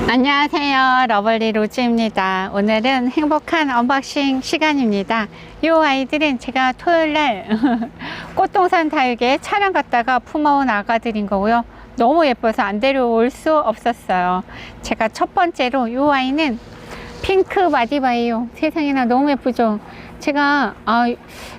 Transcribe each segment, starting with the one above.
안녕하세요, 러블리 로즈입니다. 오늘은 행복한 언박싱 시간입니다. 이 아이들은 제가 토요일날 꽃동산 다육에 촬영 갔다가 품어온 아가들인 거고요. 너무 예뻐서 안 데려올 수 없었어요. 제가 첫 번째로 이 아이는 핑크 마디바예요. 세상에나 너무 예쁘죠. 제가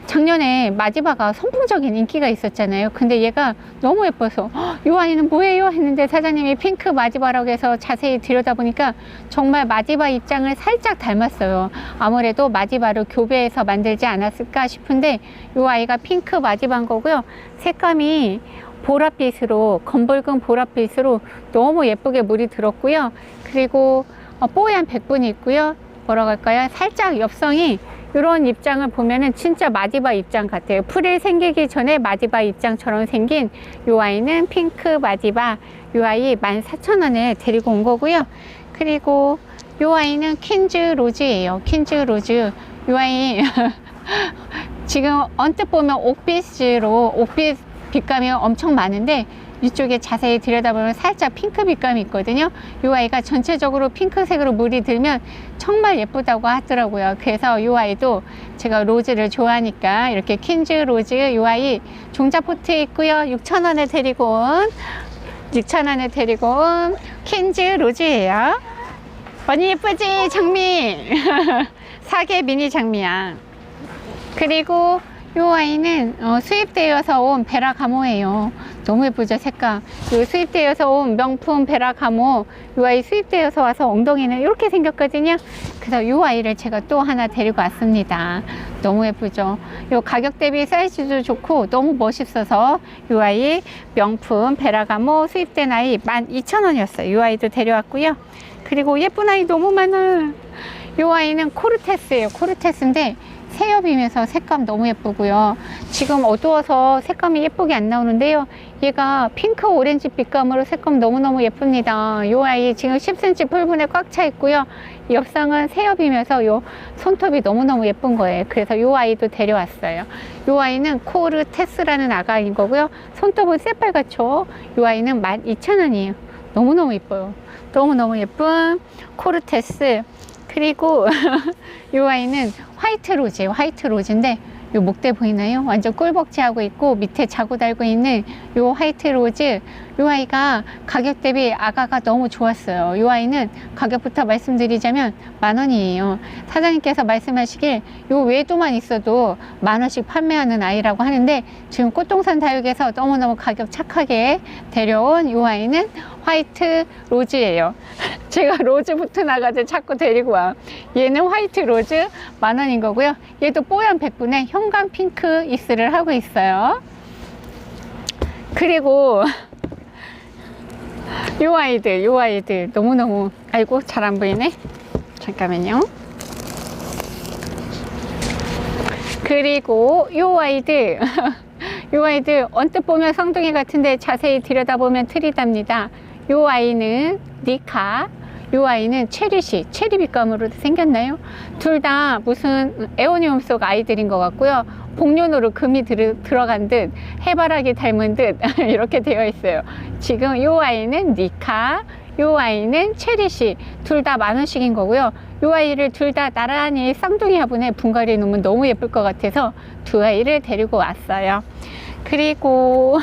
작년에 마디바가 선풍적인 인기가 있었잖아요. 근데 얘가 너무 예뻐서 이 아이는 뭐예요? 했는데 사장님이 핑크 마디바라고 해서 자세히 들여다보니까 정말 마디바 입장을 살짝 닮았어요. 아무래도 마디바를 교배해서 만들지 않았을까 싶은데 이 아이가 핑크 마디바인 거고요. 색감이 보랏빛으로, 검붉은 보랏빛으로 너무 예쁘게 물이 들었고요. 그리고 뽀얀 백분이 있고요. 뭐라고 할까요? 살짝 엽성이 이런 입장을 보면은 진짜 마디바 입장 같아요. 풀이 생기기 전에 마디바 입장처럼 생긴 이 아이는 핑크 마디바. 이 아이 14,000원에 데리고 온 거고요. 그리고 이 아이는 퀸즈 로즈예요. 퀸즈 로즈. 이 아이 지금 언뜻 보면 옥빛으로, 옥빛 빛감이 엄청 많은데 이쪽에 자세히 들여다보면 살짝 핑크 빛감이 있거든요. 이 아이가 전체적으로 핑크색으로 물이 들면 정말 예쁘다고 하더라고요. 그래서 이 아이도 제가 로즈를 좋아하니까 이렇게 퀸즈 로즈 이 아이 종자 포트에 있고요. 6,000원에 데리고 온 6,000원에 데리고 온 퀸즈 로즈예요. 언니 예쁘지? 장미 사계 미니 장미야. 그리고 이 아이는 수입되어서 온 베라 가모예요. 너무 예쁘죠, 색감. 이 수입되어서 온 명품 베라 가모. 이 아이 수입되어서 와서 엉덩이는 이렇게 생겼거든요. 그래서 이 아이를 제가 또 하나 데리고 왔습니다. 너무 예쁘죠. 이 가격 대비 사이즈도 좋고 너무 멋있어서 이 아이 명품 베라 가모 수입된 아이 12,000원이었어요. 이 아이도 데려왔고요. 그리고 예쁜 아이 너무 많아. 이 아이는 코르테스예요. 코르테스인데 새엽이면서 색감 너무 예쁘고요. 지금 어두워서 색감이 예쁘게 안 나오는데요. 얘가 핑크 오렌지 빛감으로 색감 너무너무 예쁩니다. 이 아이 지금 10cm 풀분에 꽉 차 있고요. 옆상은 새엽이면서 요 손톱이 너무너무 예쁜 거예요. 그래서 이 아이도 데려왔어요. 이 아이는 코르테스라는 아가인 거고요. 손톱은 새빨갛죠. 이 아이는 12,000원이에요. 너무너무 예뻐요. 너무너무 예쁜 코르테스. 그리고 이 아이는 화이트 로즈예요. 화이트 로즈인데 요 목대 보이나요? 완전 꿀벅지하고 있고 밑에 자구 달고 있는 요 화이트 로즈. 요 아이가 가격 대비 아가가 너무 좋았어요. 요 아이는 가격부터 말씀드리자면 10,000원이에요. 사장님께서 말씀하시길 요 외도만 있어도 10,000원씩 판매하는 아이라고 하는데 지금 꽃동산 다육에서 너무너무 가격 착하게 데려온 요 아이는 화이트 로즈예요. 제가 로즈부터 나가지 자꾸 데리고 와. 얘는 화이트 로즈 10,000원인 거고요. 얘도 뽀얀 백분에 현관 핑크 이스를 하고 있어요. 그리고 요 아이들 너무너무, 아이고 잘 안 보이네. 잠깐만요. 그리고 요 아이들 요 아이들 언뜻 보면 성동이 같은데 자세히 들여다보면 트리답니다. 요 아이는 니카, 요 아이는 체리시, 체리 빛감으로 생겼나요? 둘 다 무슨 에오니움 속 아이들인 것 같고요. 복륜으로 금이 들어간 듯, 해바라기 닮은 듯 이렇게 되어 있어요. 지금 요 아이는 니카, 요 아이는 체리시, 둘 다 10,000원씩인 거고요. 요 아이를 둘 다 나란히 쌍둥이 화분에 분갈이 놓으면 너무 예쁠 것 같아서 두 아이를 데리고 왔어요. 그리고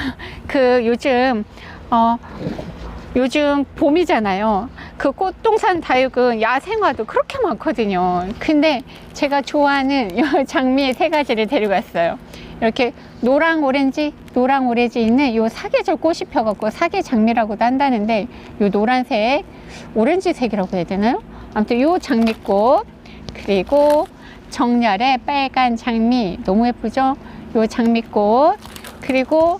요즘 봄이잖아요. 그 꽃동산 다육은 야생화도 그렇게 많거든요. 근데 제가 좋아하는 이 장미 3가지를 데리고 왔어요. 이렇게 노랑 오렌지 있는 요 사계절 꽃이 펴갖고 사계장미라고도 한다는데 요 노란색, 오렌지색이라고 해야 되나요? 아무튼 요 장미꽃, 그리고 정열의 빨간 장미 너무 예쁘죠? 요 장미꽃, 그리고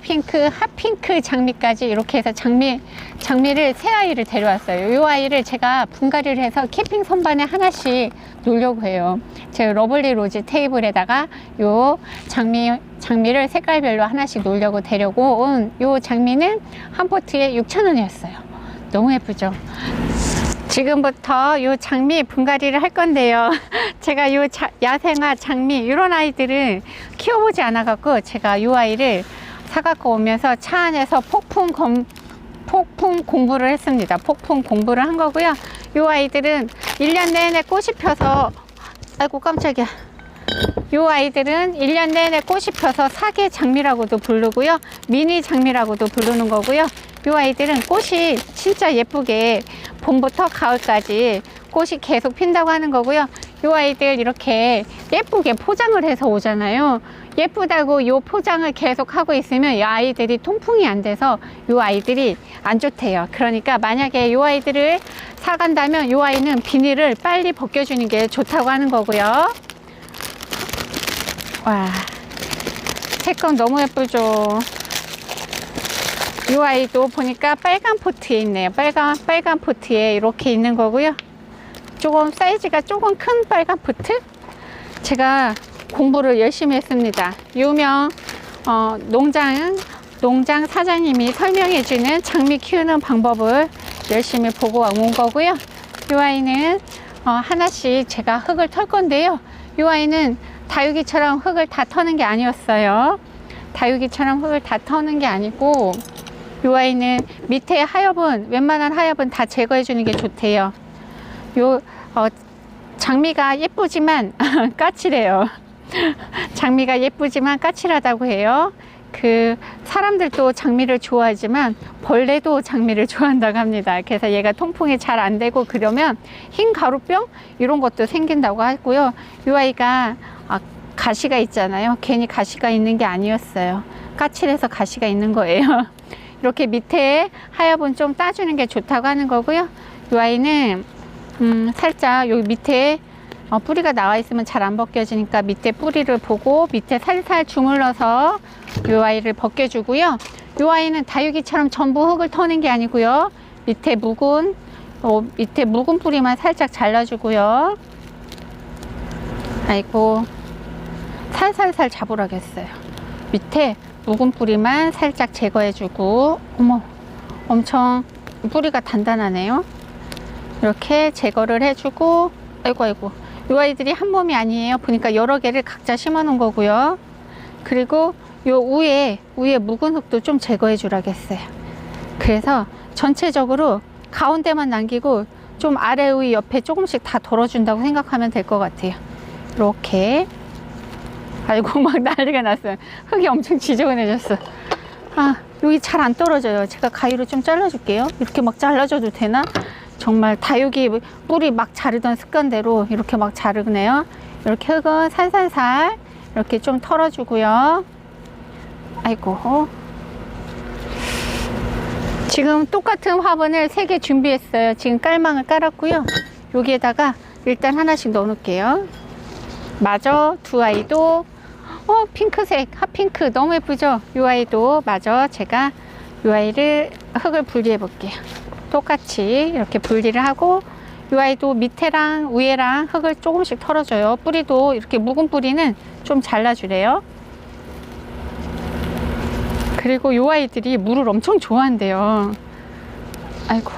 핑크, 핫핑크 장미까지 이렇게 해서 장미를 3아이를 데려왔어요. 이 아이를 제가 분갈이를 해서 캠핑 선반에 하나씩 놓으려고 해요. 제가 러블리 로즈 테이블에다가 요 장미를 색깔별로 하나씩 놓으려고 데려고 온 요 장미는 한 포트에 6,000원이었어요. 너무 예쁘죠? 지금부터 요 장미 분갈이를 할 건데요. 제가 요 야생화 장미 이런 아이들은 키워보지 않아 갖고 제가 요 아이를 사갖고 오면서 차 안에서 폭풍 공부를 했습니다. 폭풍 공부를 한 거고요. 이 아이들은 1년 내내 꽃이 펴서, 아이고 깜짝이야. 이 아이들은 1년 내내 꽃이 펴서 사계 장미라고도 부르고요. 미니 장미라고도 부르는 거고요. 이 아이들은 꽃이 진짜 예쁘게 봄부터 가을까지 꽃이 계속 핀다고 하는 거고요. 이 아이들 이렇게 예쁘게 포장을 해서 오잖아요. 예쁘다고 요 포장을 계속 하고 있으면 이 아이들이 통풍이 안 돼서 이 아이들이 안 좋대요. 그러니까 만약에 이 아이들을 사간다면 이 아이는 비닐을 빨리 벗겨주는 게 좋다고 하는 거고요. 와, 색감 너무 예쁘죠. 이 아이도 보니까 빨간 포트에 있네요. 빨간 포트에 이렇게 있는 거고요. 조금 사이즈가 조금 큰 빨간 포트. 제가 공부를 열심히 했습니다. 유명 농장 사장님이 설명해 주는 장미 키우는 방법을 열심히 보고 온 거고요. 이 아이는 하나씩 제가 흙을 털 건데요. 이 아이는 다육이처럼 흙을 다 터는 게 아니었어요. 다육이처럼 흙을 다 터는 게 아니고 이 아이는 밑에 하엽은, 웬만한 하엽은 다 제거해 주는 게 좋대요. 장미가 예쁘지만 까칠해요. 장미가 예쁘지만 까칠하다고 해요. 사람들도 장미를 좋아하지만 벌레도 장미를 좋아한다고 합니다. 그래서 얘가 통풍이 잘 안 되고 그러면 흰 가루병 이런 것도 생긴다고 하고요. 이 아이가 가시가 있잖아요. 괜히 가시가 있는 게 아니었어요. 까칠해서 가시가 있는 거예요. 이렇게 밑에 하엽은 좀 따주는 게 좋다고 하는 거고요. 이 아이는 살짝 여기 밑에 뿌리가 나와 있으면 잘 안 벗겨지니까 밑에 뿌리를 보고 밑에 살살 주물러서 이 아이를 벗겨주고요. 이 아이는 다육이처럼 전부 흙을 터는 게 아니고요. 밑에 묵은 뿌리만 살짝 잘라주고요. 아이고, 살살살 잡으라겠어요. 밑에 묵은 뿌리만 살짝 제거해주고, 어머, 엄청 뿌리가 단단하네요. 이렇게 제거를 해주고, 아이고. 이 아이들이 한 몸이 아니에요. 보니까 여러 개를 각자 심어 놓은 거고요. 그리고 요 위에 묵은 흙도 좀 제거해 주라겠어요. 그래서 전체적으로 가운데만 남기고 좀 아래 위 옆에 조금씩 다 덜어준다고 생각하면 될 것 같아요. 이렇게. 아이고 막 난리가 났어요. 흙이 엄청 지저분해졌어. 여기 잘 안 떨어져요. 제가 가위로 좀 잘라줄게요. 이렇게 막 잘라줘도 되나? 정말 다육이 뿌리 막 자르던 습관대로 이렇게 막 자르네요. 이렇게 흙은 살살살 이렇게 좀 털어주고요. 아이고, 지금 똑같은 화분을 3개 준비했어요. 지금 깔망을 깔았고요. 여기에다가 일단 하나씩 넣어 놓을게요. 마저 두 아이도 핑크색 핫핑크 너무 예쁘죠? 이 아이도 마저 제가 이 아이를 흙을 분리해 볼게요. 똑같이 이렇게 분리를 하고 이 아이도 밑에랑 위에랑 흙을 조금씩 털어줘요. 뿌리도 이렇게 묵은 뿌리는 좀 잘라주래요. 그리고 이 아이들이 물을 엄청 좋아한대요. 아이고,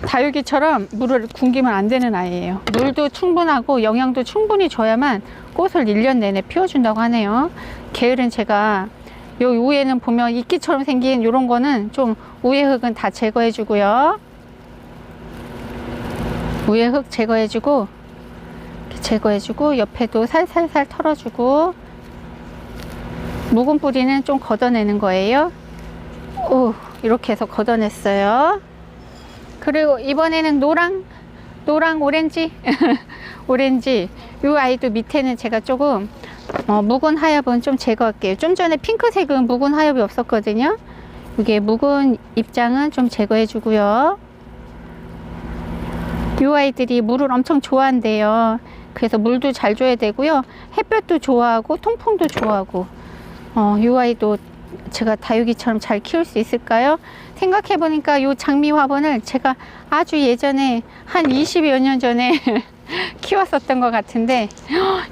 다육이처럼 물을 굶기면 안 되는 아이예요. 물도 충분하고 영양도 충분히 줘야만 꽃을 1년 내내 피워준다고 하네요. 게을은 제가 여기 위에는 보면 이끼처럼 생긴 이런 거는 좀 위에 흙은 다 제거해 주고요. 위에 흙 제거해주고 옆에도 살살살 털어주고 묵은 뿌리는 좀 걷어내는 거예요. 이렇게 해서 걷어냈어요. 그리고 이번에는 노랑 오렌지 오렌지. 이 아이도 밑에는 제가 조금 묵은 하엽은 좀 제거할게요. 좀 전에 핑크색은 묵은 하엽이 없었거든요. 이게 묵은 입장은 좀 제거해 주고요. 이 아이들이 물을 엄청 좋아한대요. 그래서 물도 잘 줘야 되고요. 햇볕도 좋아하고 통풍도 좋아하고. 이 아이도 제가 다육이처럼 잘 키울 수 있을까요? 생각해 보니까 이 장미 화분을 제가 아주 예전에 한 20여 년 전에 키웠었던 것 같은데,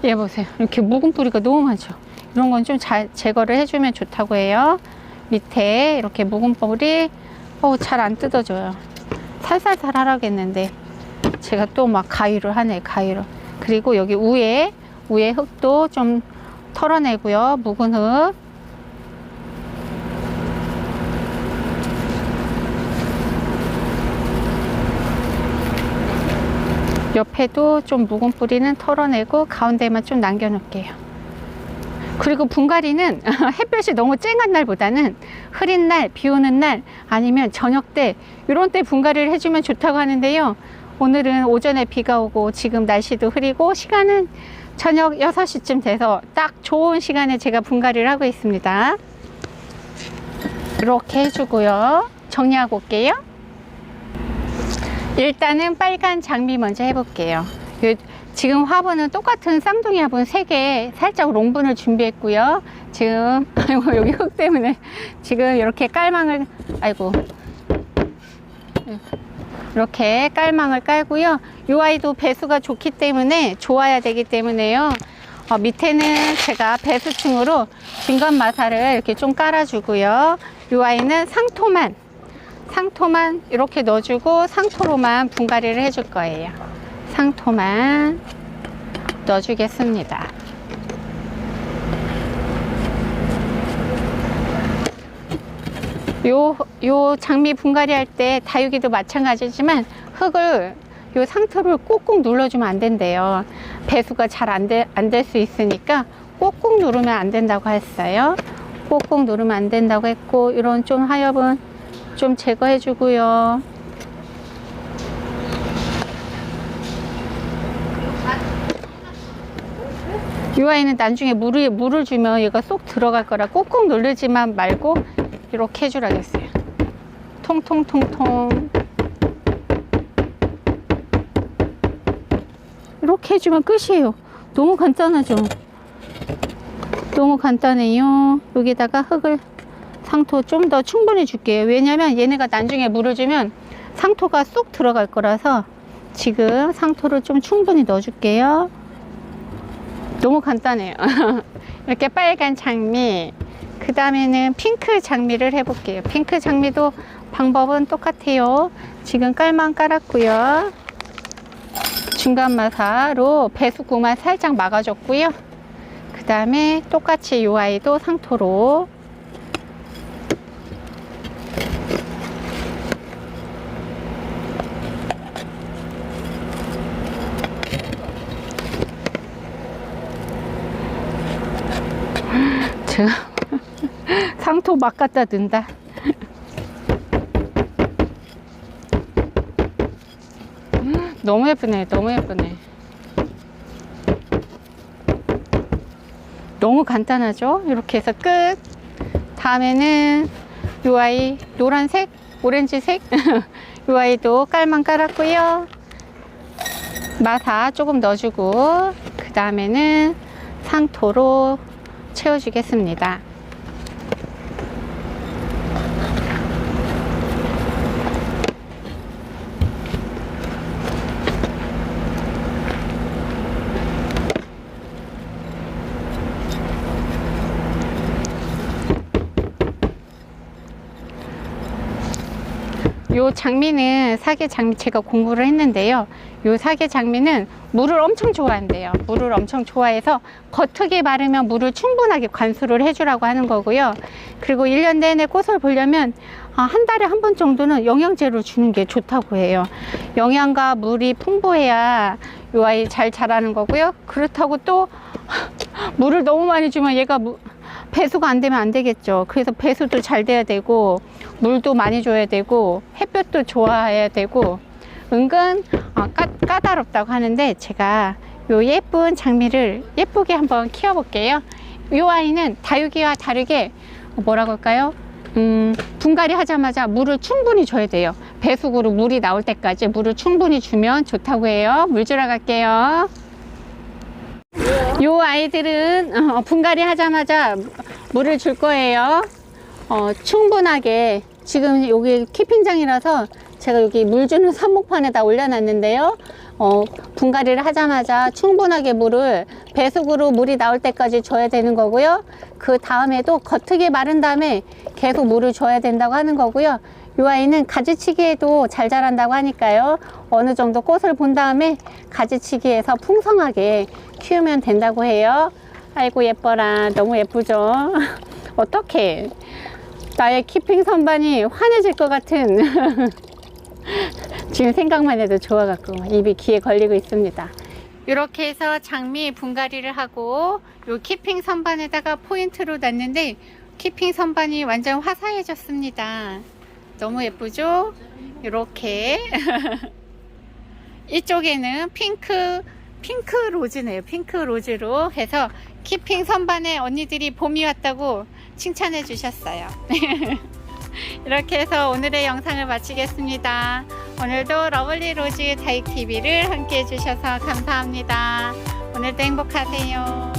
얘 보세요. 이렇게 묵은 뿌리가 너무 많죠. 이런 건 좀 잘 제거를 해주면 좋다고 해요. 밑에 이렇게 묵은 뿌리 잘 안 뜯어져요. 살살살 하라겠는데 제가 또 막 가위를 하네. 가위로. 그리고 여기 위에 흙도 좀 털어내고요. 묵은 흙. 옆에도 좀 묵은 뿌리는 털어내고 가운데만 좀 남겨 놓을게요. 그리고 분갈이는 햇볕이 너무 쨍한 날보다는 흐린 날, 비 오는 날, 아니면 저녁 때 이런 때 분갈이를 해주면 좋다고 하는데요. 오늘은 오전에 비가 오고 지금 날씨도 흐리고 시간은 저녁 6시쯤 돼서 딱 좋은 시간에 제가 분갈이를 하고 있습니다. 이렇게 해주고요. 정리하고 올게요. 일단은 빨간 장미 먼저 해볼게요. 지금 화분은 똑같은 쌍둥이 화분 3개 살짝 롱분을 준비했고요. 지금 아이고 여기 흙 때문에 지금 이렇게 깔망을 이렇게 깔망을 깔고요. 이 아이도 배수가 좋기 때문에 좋아야 되기 때문에요. 밑에는 제가 배수층으로 중간마사를 이렇게 좀 깔아주고요. 이 아이는 상토만 이렇게 넣어주고 상토로만 분갈이를 해줄 거예요. 상토만 넣어주겠습니다. 요 장미 분갈이 할 때 다육이도 마찬가지지만 흙을 요 상토를 꾹꾹 눌러주면 안 된대요. 배수가 잘 안 될 수 있으니까 꾹꾹 누르면 안 된다고 했어요. 꾹꾹 누르면 안 된다고 했고, 이런 좀 하엽은 좀 제거해 주고요. 이 아이는 나중에 물을 주면 얘가 쏙 들어갈 거라 꾹꾹 누르지만 말고 이렇게 해주라겠어요. 통통통통 이렇게 해주면 끝이에요. 너무 간단하죠? 너무 간단해요. 여기다가 흙을 상토 좀 더 충분히 줄게요. 왜냐면 얘네가 나중에 물을 주면 상토가 쏙 들어갈 거라서 지금 상토를 좀 충분히 넣어 줄게요. 너무 간단해요. 이렇게 빨간 장미, 그 다음에는 핑크 장미를 해볼게요. 핑크 장미도 방법은 똑같아요. 지금 깔만 깔았고요. 중간 마사로 배수구만 살짝 막아줬고요. 그 다음에 똑같이 이 아이도 상토로 제가 상토 막 갖다 든다. 너무 예쁘네. 너무 예쁘네. 너무 간단하죠? 이렇게 해서 끝. 다음에는 이 아이 노란색, 오렌지색 이 아이도 깔만 깔았고요. 마사 조금 넣어주고 그 다음에는 상토로 채워주겠습니다. 요 장미는 사계 장미 제가 공부를 했는데요. 요 사계 장미는 물을 엄청 좋아한대요. 물을 엄청 좋아해서 겉흙이 마르면 물을 충분하게 관수를 해주라고 하는 거고요. 그리고 1년 내내 꽃을 보려면 한 달에 한 번 정도는 영양제를 주는 게 좋다고 해요. 영양과 물이 풍부해야 요 아이 잘 자라는 거고요. 그렇다고 또 물을 너무 많이 주면 얘가 배수가 안 되면 안 되겠죠. 그래서 배수도 잘 돼야 되고 물도 많이 줘야 되고 햇볕도 좋아해야 되고 은근 까다롭다고 하는데, 제가 요 예쁜 장미를 예쁘게 한번 키워 볼게요. 요 아이는 다육이와 다르게 뭐라고 할까요? 분갈이 하자마자 물을 충분히 줘야 돼요. 배수구로 물이 나올 때까지 물을 충분히 주면 좋다고 해요. 물 주러 갈게요. 요 아이들은 분갈이 하자마자 물을 줄 거예요. 충분하게. 지금 여기 키핑장이라서 제가 여기 물 주는 삽목판에다 올려놨는데요. 분갈이를 하자마자 충분하게 물을 배수구로 물이 나올 때까지 줘야 되는 거고요. 그 다음에도 겉흙이 마른 다음에 계속 물을 줘야 된다고 하는 거고요. 이 아이는 가지치기에도 잘 자란다고 하니까요. 어느 정도 꽃을 본 다음에 가지치기해서 풍성하게 키우면 된다고 해요. 아이고 예뻐라. 너무 예쁘죠? 어떡해. 나의 키핑 선반이 환해질 것 같은 지금 생각만 해도 좋아갖고 입이 귀에 걸리고 있습니다. 이렇게 해서 장미 분갈이를 하고 요 키핑 선반에다가 포인트로 놨는데 키핑 선반이 완전 화사해졌습니다. 너무 예쁘죠? 이렇게 이쪽에는 핑크 로즈네요. 핑크 로즈로 해서 키핑 선반에 언니들이 봄이 왔다고 칭찬해 주셨어요. 이렇게 해서 오늘의 영상을 마치겠습니다. 오늘도 러블리 로즈 다육TV를 함께 해주셔서 감사합니다. 오늘도 행복하세요.